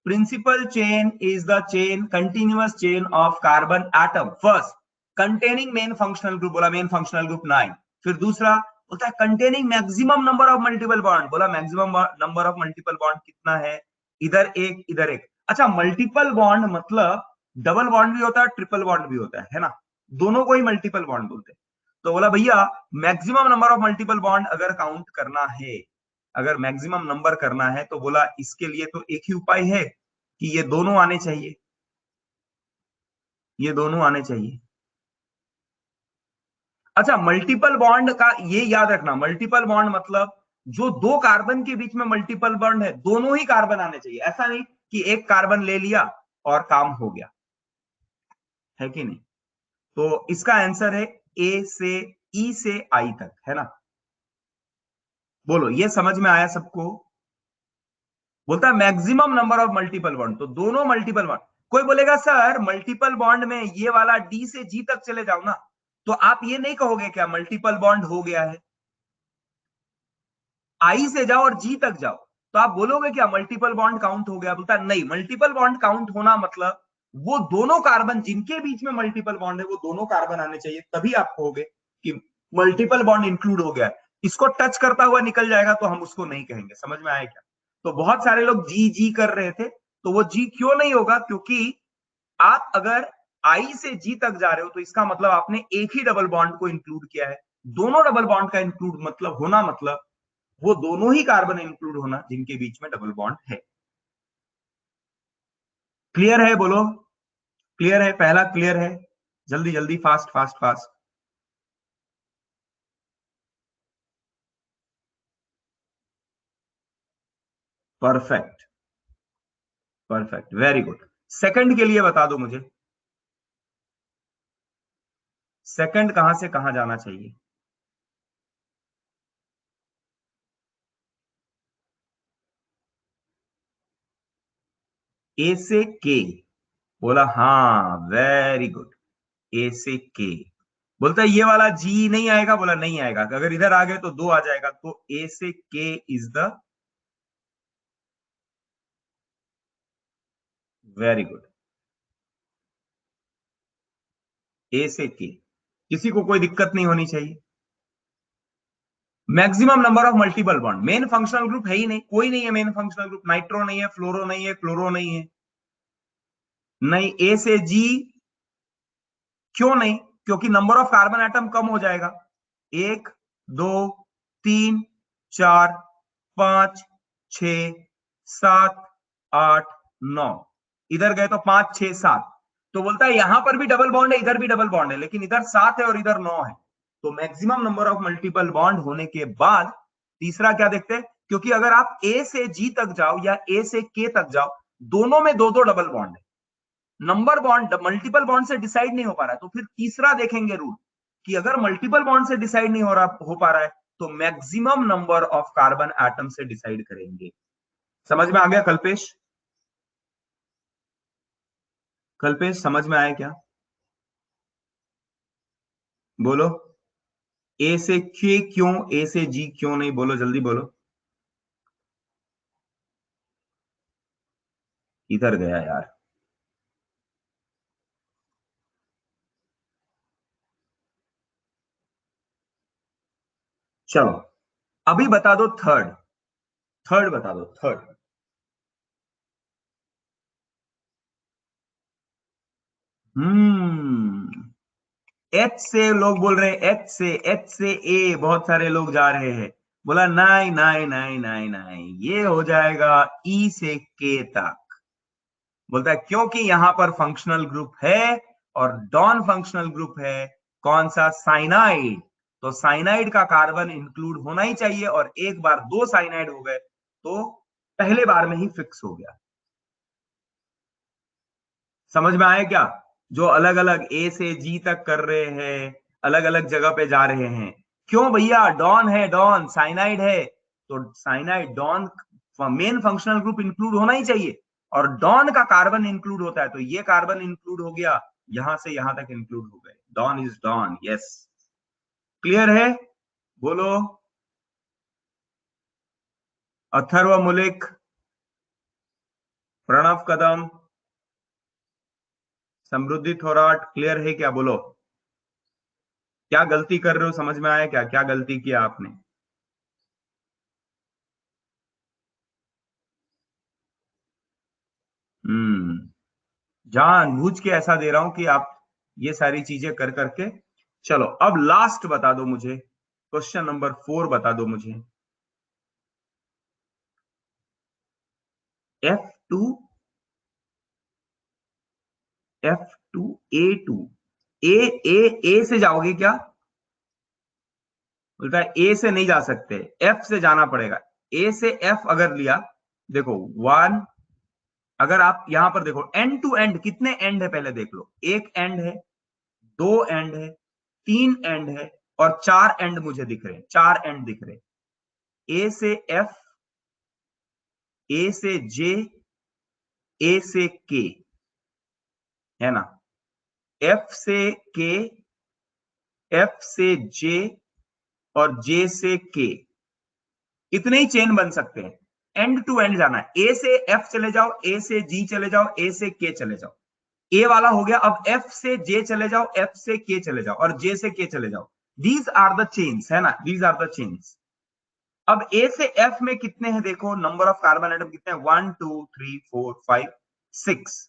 principal chain is the chain, continuous chain of carbon atom first containing main functional group, बोला मेन फंक्शनल ग्रुप 9। फिर दूसरा बोलता है containing maximum number of multiple bond, बोला maximum number of multiple bond कितना है, इधर एक इधर एक। अच्छा मल्टीपल बॉन्ड मतलब डबल बॉन्ड भी होता है, ट्रिपल बॉन्ड भी होता है ना, दोनों को ही मल्टीपल बॉन्ड बोलते हैं। तो बोला भैया maximum number of multiple bond अगर काउंट करना है, अगर मैक्सिमम नंबर करना है, तो बोला इसके लिए तो एक ही उपाय है कि ये दोनों आने चाहिए, ये दोनों आने चाहिए। अच्छा मल्टीपल बॉन्ड का ये याद रखना, मल्टीपल बॉन्ड मतलब जो दो कार्बन के बीच में मल्टीपल बॉन्ड है, दोनों ही कार्बन आने चाहिए, ऐसा नहीं कि एक कार्बन ले लिया और काम हो गया, है कि नहीं। तो इसका आंसर है ए से ई से आई तक, है ना। बोलो ये समझ में आया सबको। बोलता है maximum number of multiple bond, तो दोनों मल्टीपल बॉन्ड। कोई बोलेगा सर मल्टीपल बॉन्ड में ये वाला डी से जी तक चले जाओ ना, तो आप ये नहीं कहोगे क्या मल्टीपल बॉन्ड हो गया है, आई से जाओ और जी तक जाओ, तो आप बोलोगे क्या मल्टीपल बॉन्ड काउंट हो गया। बोलता नहीं, मल्टीपल बॉन्ड काउंट होना मतलब वो दोनों कार्बन जिनके बीच में मल्टीपल बॉन्ड है, वो दोनों कार्बन आने चाहिए, तभी आप कहोगे कि मल्टीपल बॉन्ड इंक्लूड हो गया है। इसको टच करता हुआ निकल जाएगा तो हम उसको नहीं कहेंगे, समझ में आया क्या। तो बहुत सारे लोग जी जी कर रहे थे, तो वो जी क्यों नहीं होगा, क्योंकि आप अगर आई से जी तक जा रहे हो तो इसका मतलब आपने एक ही डबल बॉन्ड को इंक्लूड किया है। दोनों डबल बॉन्ड का इंक्लूड मतलब होना मतलब वो दोनों ही कार्बन इंक्लूड होना जिनके बीच में डबल बॉन्ड है। क्लियर है बोलो, क्लियर है, पहला क्लियर है। जल्दी जल्दी, fast fast fast. Perfect, perfect, very good. Second के लिए बता दो मुझे, सेकंड कहां से कहां जाना चाहिए। ए से के, बोला हाँ वेरी गुड, ए से के। बोलता है ये वाला जी नहीं आएगा, बोला नहीं आएगा, अगर इधर आ गए तो दो आ जाएगा, तो ए से के इज द, वेरी गुड, ए से के। किसी को कोई दिक्कत नहीं होनी चाहिए। Maximum number of multiple bond, main functional group है ही नहीं, कोई नहीं है मेन फंक्शनल ग्रुप, नाइट्रो नहीं है, फ्लोरो नहीं है, क्लोरो नहीं है। नहीं ए से जी, क्यों नहीं, क्योंकि नंबर ऑफ कार्बन एटम कम हो जाएगा, एक, दो, तीन, चार, पांच, छ, सात, आठ, नौ, इधर गए तो पांच छह सात। तो बोलता है यहां पर भी डबल बॉन्ड है, इधर भी डबल बॉन्ड है, लेकिन इधर सात है और इधर नौ है। तो maximum number of multiple bond होने के बाद तीसरा क्या देखते हैं, क्योंकि अगर आप ए से जी तक जाओ या ए से के तक जाओ, दोनों में दो दो डबल बॉन्ड है, नंबर बॉन्ड मल्टीपल बॉन्ड से डिसाइड नहीं हो पा रहा है, तो फिर तीसरा देखेंगे रूल कि अगर मल्टीपल बॉन्ड से डिसाइड नहीं हो पा रहा है, तो maximum number of carbon atom से डिसाइड करेंगे। समझ में आ गया कल्पेश, कल्पेश समझ में आया क्या, बोलो। ए से के क्यों, ए से जी क्यों नहीं, बोलो जल्दी बोलो। इधर गया यार, चलो अभी बता दो थर्ड, थर्ड बता दो थर्ड। एच से लोग बोल रहे हैं, एच से ए बहुत सारे लोग जा रहे हैं। बोला नहीं नहीं नहीं नहीं नहीं, ये हो जाएगा ई से के तक। बोलता है क्योंकि यहां पर फंक्शनल ग्रुप है और डॉन फंक्शनल ग्रुप है। कौन सा? साइनाइड। तो साइनाइड का कार्बन इंक्लूड होना ही चाहिए, और एक बार दो साइनाइड हो गए तो पहले बार में ही फिक्स हो गया। समझ में आया क्या? जो अलग अलग ए से जी तक कर रहे हैं, अलग अलग जगह पे जा रहे हैं। क्यों भैया? डॉन है, डॉन साइनाइड है, तो cyanide dawn main functional group include होना ही चाहिए, और डॉन का कार्बन इंक्लूड होता है, तो ये कार्बन इंक्लूड हो गया, यहां से यहां तक इंक्लूड हो गए। Dawn is dawn. Yes, clear है? बोलो। अथर्व मुलिक, प्रणव कदम, समृद्धि थोराट, क्लियर है क्या? बोलो। क्या गलती कर रहे हो? समझ में आया क्या? क्या गलती किया आपने? हम्म। जानबूझ के ऐसा दे रहा हूं कि आप ये सारी चीजें कर करके। चलो अब लास्ट बता दो मुझे, क्वेश्चन नंबर 4 बता दो मुझे। F2, F2A2, ए ए ए से जाओगे क्या? बोलता है ए से नहीं जा सकते, एफ से जाना पड़ेगा। ए से एफ अगर लिया, देखो वन, अगर आप यहां पर देखो एंड टू एंड कितने एंड है पहले देख लो। एक एंड है, दो एंड है, तीन एंड है, और चार एंड मुझे दिख रहे हैं, चार एंड दिख रहे हैं। ए से एफ, ए से जे, ए से के, है ना? एफ से के, एफ से जे, और जे से के, इतने ही चेन बन सकते हैं। एंड टू एंड जाना है, ए से एफ चले जाओ, ए से जी चले जाओ, ए से के चले जाओ। ए वाला हो गया। अब एफ से जे चले जाओ, एफ से के चले जाओ, और जे से के चले जाओ। दीज आर द चेन्स, है ना? These are the chains. अब ए से एफ में कितने हैं देखो, नंबर ऑफ कार्बन एटम कितने हैं? 1 2 3 4 5 6।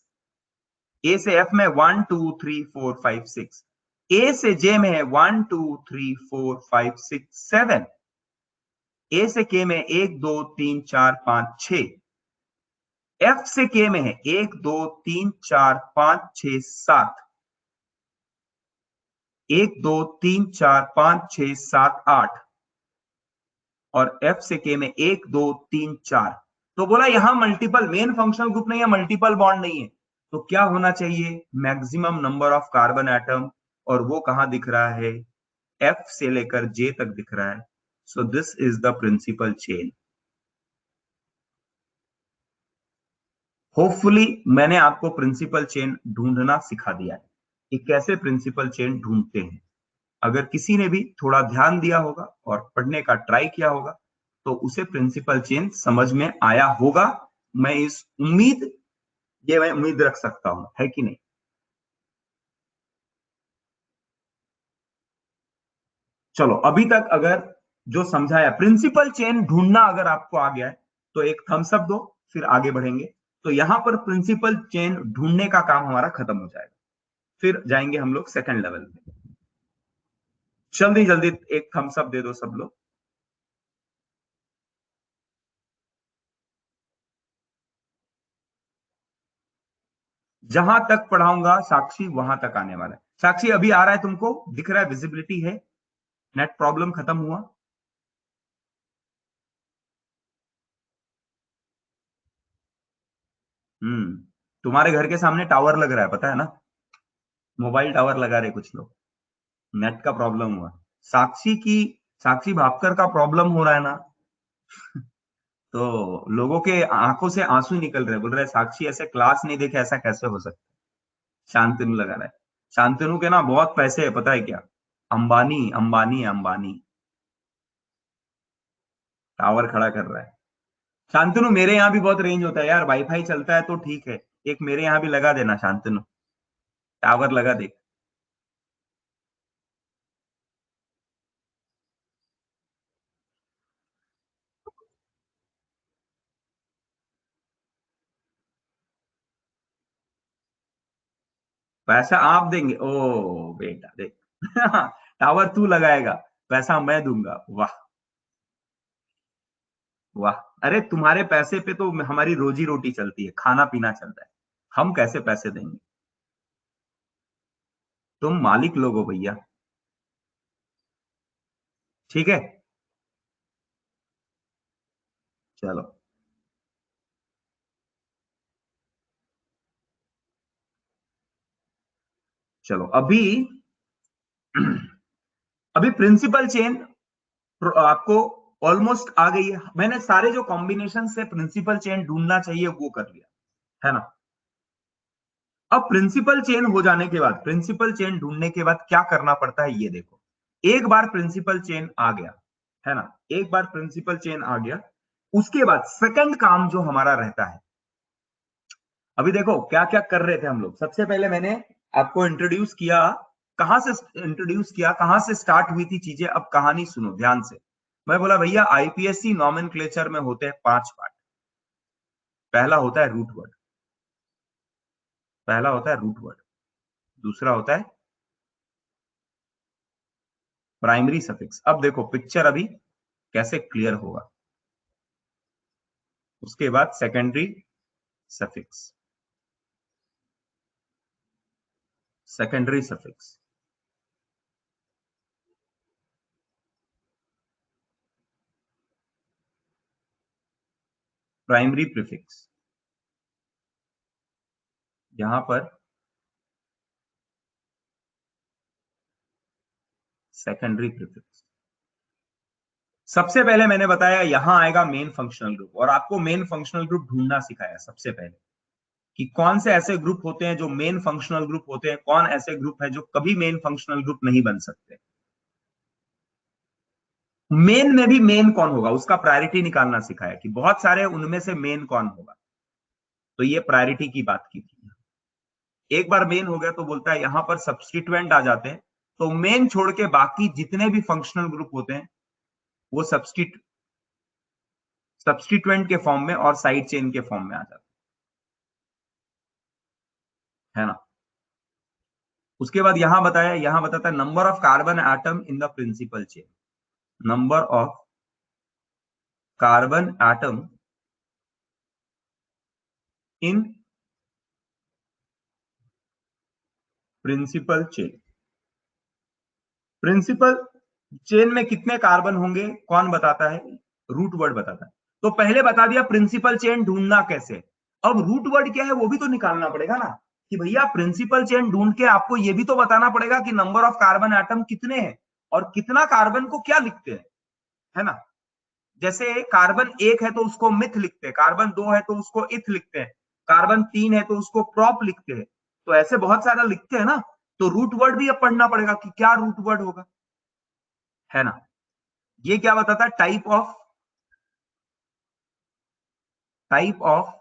ए से एफ में 1 2 3 4 5 6। ए से जे में है 1 2 3 4 5 6 7। ए से के में 1 2 3 4 5 6। एफ से के में है 1 2 3 4 5 6 7। 1 2 3 4 5 6 7 8। और एफ से के में 1 2 3 4। तो बोला यहां मल्टीपल मेन फंक्शनल ग्रुप नहीं है, मल्टीपल बॉन्ड नहीं है, तो क्या होना चाहिए? Maximum number of carbon atom. और वो कहां दिख रहा है? एफ से लेकर जे तक दिख रहा है। So this is the principal chain. Hopefully मैंने आपको प्रिंसिपल चेन ढूंढना सिखा दिया है कि कैसे प्रिंसिपल चेन ढूंढते हैं। अगर किसी ने भी थोड़ा ध्यान दिया होगा और पढ़ने का ट्राई किया होगा, तो उसे प्रिंसिपल चेन समझ में आया होगा। मैं इस उम्मीद ये मैं उम्मीद रख सकता हूं, है कि नहीं? चलो अभी तक अगर जो समझाया प्रिंसिपल चेन ढूंढना अगर आपको आ गया है, तो एक थम्स अप दो, फिर आगे बढ़ेंगे। तो यहां पर प्रिंसिपल चेन ढूंढने का काम हमारा खत्म हो जाएगा, फिर जाएंगे हम लोग सेकंड लेवल में। जल्दी जल्दी एक थम्स अप दे दो सब लोग। जहां तक पढ़ाऊंगा साक्षी वहां तक आने वाला है। साक्षी अभी आ रहा है, तुमको दिख रहा है? विजिबिलिटी है? नेट प्रॉब्लम खत्म हुआ? तुम्हारे घर के सामने टावर लग रहा है, पता है ना? मोबाइल टावर लगा रहे कुछ लोग। नेट का प्रॉब्लम हुआ। साक्षी की, साक्षी भापकर का प्रॉब्लम हो रहा है ना, तो लोगों के आंखों से आंसू निकल रहे, बोल रहे साक्षी ऐसे क्लास नहीं देखे, ऐसा कैसे हो सकता है? शांतनु लगा रहा है। शांतनु के ना बहुत पैसे है, पता है क्या? अंबानी अंबानी अंबानी टावर खड़ा कर रहा है। शांतनु मेरे यहाँ भी बहुत रेंज होता है यार, वाईफाई चलता है तो ठीक है। एक मेरे यहाँ भी लगा देना शांतनु, टावर लगा दे। पैसा आप देंगे? ओ बेटा देख टावर तू लगाएगा, पैसा मैं दूंगा। वाह वाह। अरे तुम्हारे पैसे पे तो हमारी रोजी रोटी चलती है, खाना पीना चलता है, हम कैसे पैसे देंगे? तुम मालिक लोग हो भैया। ठीक है, चलो। चलो अभी अभी प्रिंसिपल चेन आपको ऑलमोस्ट आ गई है। मैंने सारे जो कॉम्बिनेशन से प्रिंसिपल चेन ढूंढना चाहिए वो कर लिया, है ना। अब प्रिंसिपल चेन हो जाने के बाद, प्रिंसिपल चेन ढूंढने के बाद क्या करना पड़ता है ये देखो। एक बार प्रिंसिपल चेन आ गया, है ना, एक बार प्रिंसिपल चेन आ गया, उसके बाद सेकंड काम जो हमारा रहता है, अभी देखो क्या क्या कर रहे थे हम लोग। सबसे पहले मैंने आपको इंट्रोड्यूस किया, कहां से इंट्रोड्यूस किया, कहां से स्टार्ट हुई थी चीजें। अब कहानी सुनो ध्यान से। मैं बोला भैया आईपीएससी नॉमेनक्लेचर में होते हैं 5 पार्ट। पहला होता है रूट वर्ड, पहला होता है रूट वर्ड, दूसरा होता है प्राइमरी सफिक्स। अब देखो पिक्चर अभी कैसे क्लियर होगा। उसके बाद secondary suffix, secondary suffix, primary prefix, यहां पर सेकेंडरी प्रीफिक्स। सबसे पहले मैंने बताया यहां आएगा मेन फंक्शनल ग्रुप, और आपको मेन फंक्शनल ग्रुप ढूंढना सिखाया सबसे पहले कि कौन से ऐसे ग्रुप होते हैं जो मेन फंक्शनल ग्रुप होते हैं, कौन ऐसे ग्रुप है जो कभी मेन फंक्शनल ग्रुप नहीं बन सकते। मेन में भी मेन कौन होगा उसका प्रायोरिटी निकालना सिखाया कि बहुत सारे उनमें से मेन कौन होगा। तो ये प्रायोरिटी की बात की थी। एक बार मेन हो गया तो बोलता है यहां पर सब्स्टिट्यूएंट आ जाते हैं, तो मेन छोड़ के बाकी जितने भी फंक्शनल ग्रुप होते हैं वो सब्स्टिट्यूएंट के फॉर्म में और साइड चेन के फॉर्म में आ जाते हैं, है ना। उसके बाद यहां बताया, यहां बताता है number of carbon atom in the principal chain, number of carbon atom in principal chain. Principal chain में कितने कार्बन होंगे कौन बताता है? रूट वर्ड बताता है। तो पहले बता दिया प्रिंसिपल चेन ढूंढना कैसे। अब रूट वर्ड क्या है वो भी तो निकालना पड़ेगा ना, कि भैया प्रिंसिपल चेन ढूंढ के आपको ये भी तो बताना पड़ेगा कि नंबर ऑफ कार्बन एटम कितने हैं और कितना कार्बन को क्या लिखते हैं, है ना। जैसे कार्बन 1 है तो उसको मिथ लिखते हैं, कार्बन 2 है तो उसको इथ लिखते हैं, कार्बन 3 है तो उसको प्रॉप लिखते हैं। तो ऐसे बहुत सारा लिखते हैं ना। तो रूट वर्ड भी अब पढ़ना पड़ेगा कि क्या रूट वर्ड होगा, है ना। ये क्या बताता है? Type of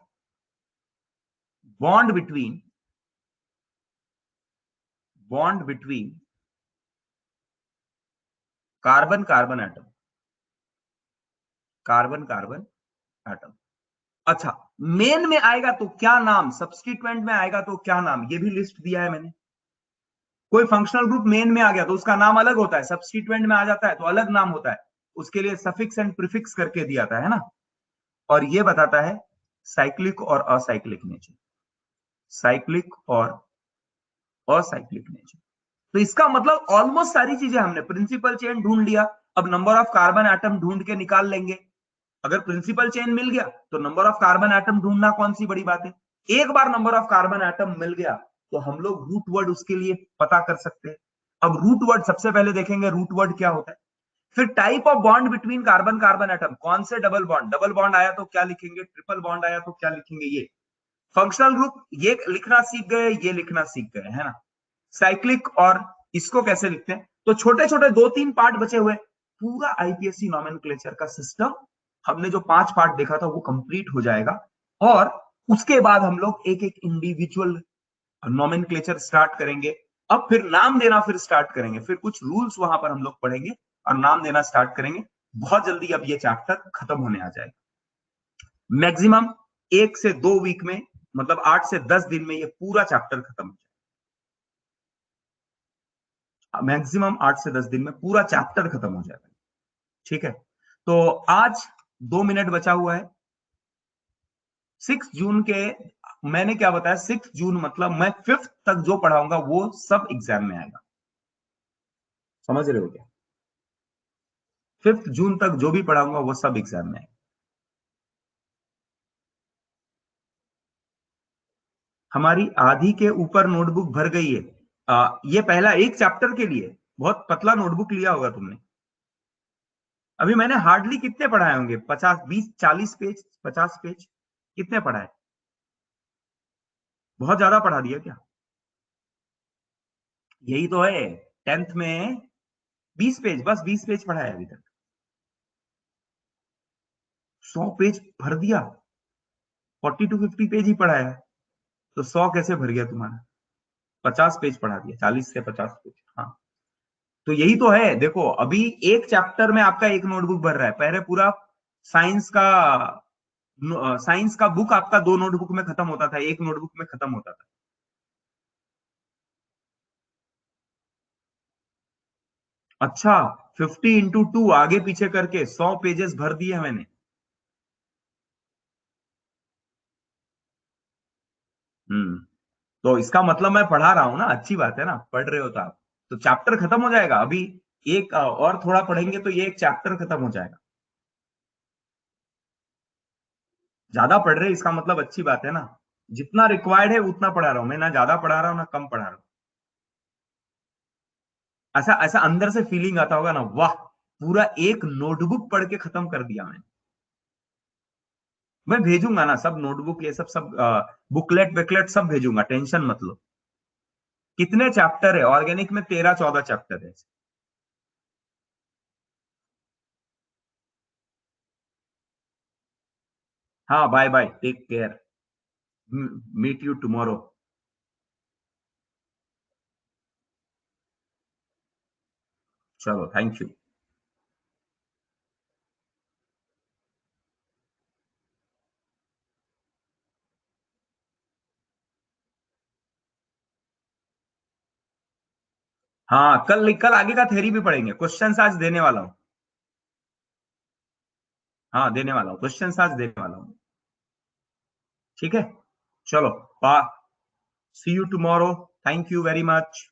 bond between, bond between carbon carbon atom, carbon carbon atom. अच्छा, मेन में आएगा तो क्या नाम, सब्स्टिट्यूएंट में आएगा तो क्या नाम, ये भी लिस्ट दिया है मैंने। कोई फंक्शनल ग्रुप मेन में आ गया तो उसका नाम अलग होता है, सब्स्टिट्यूएंट में आ जाता है तो अलग नाम होता है। उसके लिए सफिक्स एंड प्रीफिक्स करके दिया था, है ना। और ये बताता है साइक्लिक और असाइक्लिक नेचर, साइक्लिक और असाइक्लिक नेचर। तो इसका मतलब ऑलमोस्ट सारी चीजें हमने, प्रिंसिपल चेन ढूंढ लिया। अब नंबर ऑफ कार्बन एटम ढूंढ के निकाल लेंगे। अगर प्रिंसिपल चेन मिल गया तो नंबर ऑफ कार्बन एटम ढूंढना कौन सी बड़ी बात है। एक बार नंबर ऑफ कार्बन एटम मिल गया तो हम लोग रूट वर्ड उसके लिए पता कर सकते हैं। अब रूट वर्ड सबसे पहले देखेंगे रूट वर्ड क्या होता है। फिर type of bond between carbon carbon atom, कौन से डबल बॉन्ड, डबल बॉन्ड आया तो क्या लिखेंगे, ट्रिपल बॉन्ड आया तो क्या लिखेंगे। ये फंक्शनल ग्रुप ये लिखना सीख गए, ये लिखना सीख गए, है ना। साइक्लिक और इसको कैसे लिखते हैं। तो छोटे छोटे 2-3 पार्ट बचे हुए, पूरा आईपीएससी नॉमेनक्लेचर का सिस्टम हमने जो 5 पार्ट देखा था वो कंप्लीट हो जाएगा। और उसके बाद हम लोग एक एक इंडिविजुअल नॉमेनक्लेचर स्टार्ट करेंगे। अब फिर नाम देना फिर स्टार्ट करेंगे, फिर कुछ रूल्स वहां पर हम लोग पढ़ेंगे और नाम देना स्टार्ट करेंगे। बहुत जल्दी अब ये चैप्टर खत्म होने आ जाएगा। मैक्सिमम 1 से 2 वीक में, मतलब 8 से 10 दिन में ये पूरा चैप्टर खत्म हो जाएगा। मैक्सिमम 8 से 10 दिन में पूरा चैप्टर खत्म हो जाएगा। ठीक है, तो आज 2 मिनट बचा हुआ है। 6 जून के मैंने क्या बताया, 6 जून मतलब मैं 5th तक जो पढ़ाऊंगा वो सब एग्जाम में आएगा। समझ रहे हो क्या? 5th जून तक जो भी पढ़ाऊंगा वो सब एग्जाम में आएगा। हमारी आधी के ऊपर नोटबुक भर गई है। ये पहला एक चैप्टर के लिए बहुत पतला नोटबुक लिया होगा तुमने। अभी मैंने हार्डली कितने पढ़ाए होंगे, 50, 20, 40 पेज, 50 पेज, कितने पढ़ाए? बहुत ज्यादा पढ़ा दिया क्या? यही तो है, 10th में 20 पेज, बस 20 पेज पढ़ाया अभी तक। 100 पेज भर दिया, 40 to 50 पेज ही पढ़ाया है, तो 100 कैसे भर गया तुम्हारा? 50 पेज पढ़ा दिया, 40 से 50 पेज। हाँ, तो यही तो है। देखो अभी एक चैप्टर में आपका एक नोटबुक भर रहा है, पहले पूरा साइंस का साइंस का बुक आपका 2 नोटबुक में खत्म होता था, एक नोटबुक में खत्म होता था। अच्छा, 50 into 2 आगे पीछे करके 100 पेजेस भर दिए मैंने। हम्म, तो इसका मतलब मैं पढ़ा रहा हूं ना, अच्छी बात है ना, पढ़ रहे हो तो आप। तो चैप्टर खत्म हो जाएगा अभी। एक और थोड़ा पढ़ेंगे तो ये एक चैप्टर खत्म हो जाएगा। ज्यादा पढ़ रहे इसका मतलब अच्छी बात है ना। जितना रिक्वायर्ड है उतना पढ़ा रहा हूं मैं, ना ज्यादा पढ़ा रहा हूं ना कम पढ़ा रहा हूं। ऐसा ऐसा अंदर से फीलिंग आता होगा ना, वाह, पूरा एक नोटबुक पढ़ के खत्म कर दिया मैंने। मैं भेजूंगा ना सब नोटबुक, ये सब सब बुकलेट वेकलेट सब भेजूंगा, टेंशन मत लो। कितने चैप्टर है ऑर्गेनिक में? 13-14 चैप्टर है। हाँ, bye bye, take care, meet you tomorrow. चलो, थैंक यू। हाँ, कल कल आगे का थ्योरी भी पढ़ेंगे, क्वेश्चंस आज देने वाला हूँ। हाँ, देने वाला हूँ, क्वेश्चंस आज देने वाला हूँ। ठीक है, चलो, bye see you tomorrow. Thank you very much.